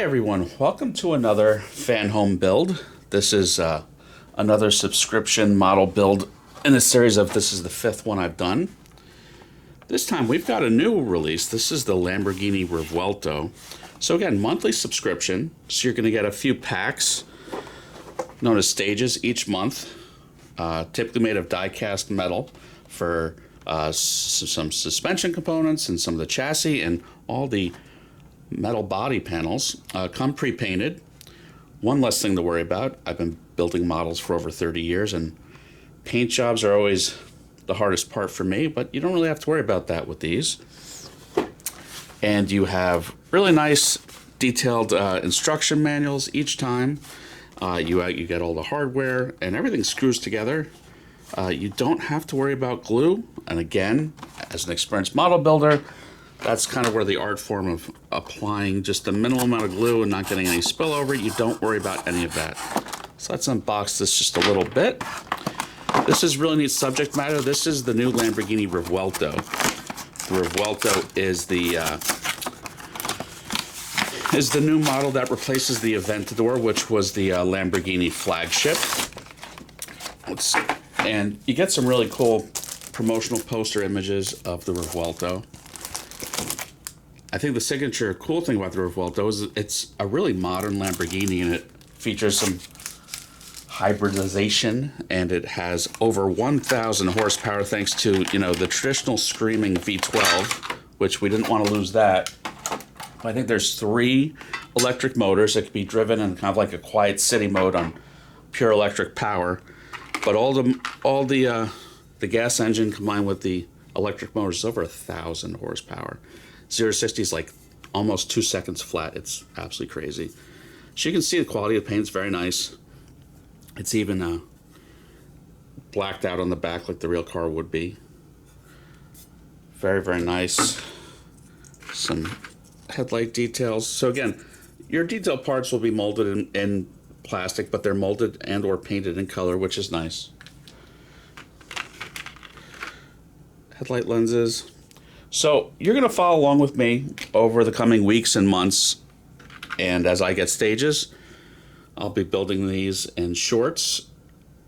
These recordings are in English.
everyone, welcome to another Fanhome build. This is another subscription model build in a series of, this is the fifth one I've done. This time we've got a new release. This is the Lamborghini Revuelto. So again, monthly subscription, so you're going to get a few packs known as stages each month, typically made of die-cast metal for some suspension components and some of the chassis, and all the metal body panels come pre-painted. One less thing to worry about. I've been building models for over 30 years, and paint jobs are always the hardest part for me, but you don't really have to worry about that with these. And you have really nice detailed instruction manuals each time. You get all the hardware and everything screws together. You don't have to worry about glue. And again, as an experienced model builder, that's kind of where the art form of applying just a minimal amount of glue and not getting any spillover, you don't worry about any of that. So let's unbox this just a little bit. This is really neat subject matter. This is the new Lamborghini Revuelto. The Revuelto is the new model that replaces the Aventador, which was the Lamborghini flagship. And you get some really cool promotional poster images of the Revuelto. I think the signature cool thing about the Revuelto is it's a really modern Lamborghini, and it features some hybridization, and it has over 1,000 horsepower thanks to, the traditional screaming V12, which we didn't want to lose that. I think there's 3 electric motors that can be driven in kind of like a quiet city mode on pure electric power. But all the gas engine combined with the electric motors is over 1,000 horsepower. 0 to 60 is like almost 2 seconds flat. It's absolutely crazy. So you can see the quality of the paint is very nice. It's even blacked out on the back like the real car would be. Very, very nice. Some headlight details. So again, your detail parts will be molded in plastic, but they're molded and or painted in color, which is nice. Headlight lenses. So you're going to follow along with me over the coming weeks and months, and as I get stages, I'll be building these in shorts,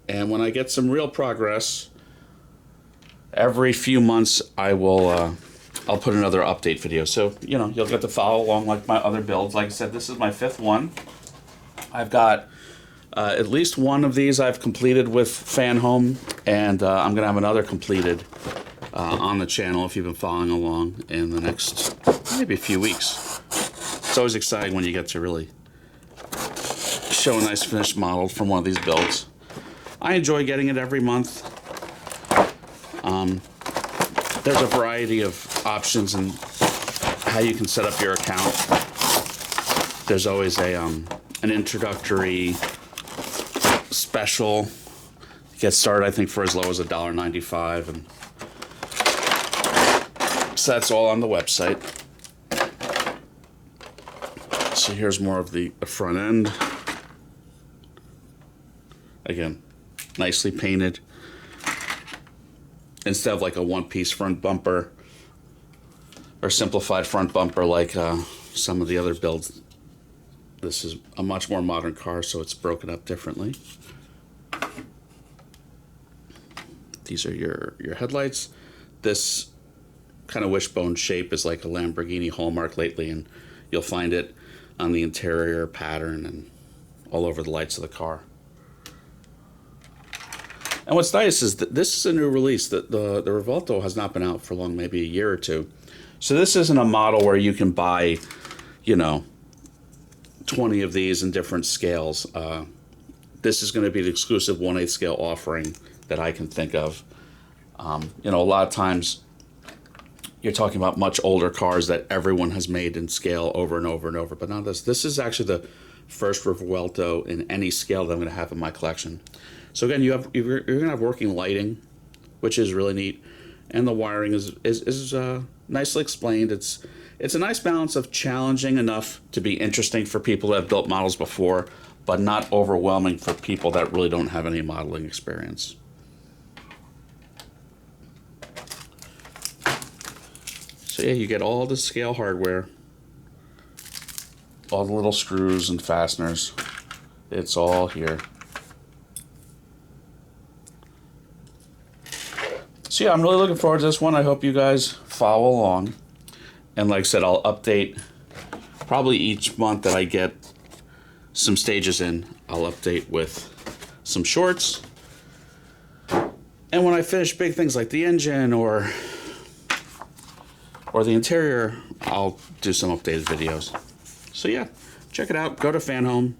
and when I get some real progress, every few months I'll put another update video. So, you'll get to follow along like my other builds. Like I said, this is my 5th one. I've got at least one of these I've completed with Fanhome, and I'm going to have another completed on the channel if you've been following along in the next maybe a few weeks. It's always exciting when you get to really show a nice finished model from one of these builds. I enjoy getting it every month. There's a variety of options and how you can set up your account. There's always an introductory special. Get started, I think, for as low as $1.95, and so that's all on the website. So here's more of the front end. Again, nicely painted. Instead of like a one-piece front bumper or simplified front bumper like some of the other builds, this is a much more modern car, so it's broken up differently. These are your headlights. This kind of wishbone shape is like a Lamborghini hallmark lately, and you'll find it on the interior pattern and all over the lights of the car. And what's nice is that this is a new release. The Revuelto has not been out for long, maybe a year or two. So this isn't a model where you can buy, 20 of these in different scales. This is going to be the exclusive 1/8 scale offering that I can think of. A lot of times you're talking about much older cars that everyone has made in scale over and over and over. But not this. This is actually the first Revuelto in any scale that I'm going to have in my collection. So again, you're going to have working lighting, which is really neat, and the wiring is nicely explained. It's a nice balance of challenging enough to be interesting for people that have built models before, but not overwhelming for people that really don't have any modeling experience. So yeah, you get all the scale hardware, all the little screws and fasteners. It's all here. So yeah, I'm really looking forward to this one. I hope you guys follow along. And like I said, I'll update probably each month that I get some stages in. I'll update with some shorts. And when I finish big things like the engine or the interior, I'll do some updated videos. So yeah, check it out. Go to Fanhome.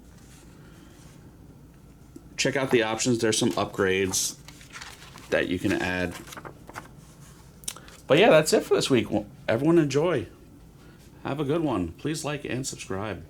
Check out the options. There's some upgrades that you can add. But yeah, that's it for this week. Everyone enjoy. Have a good one. Please like and subscribe.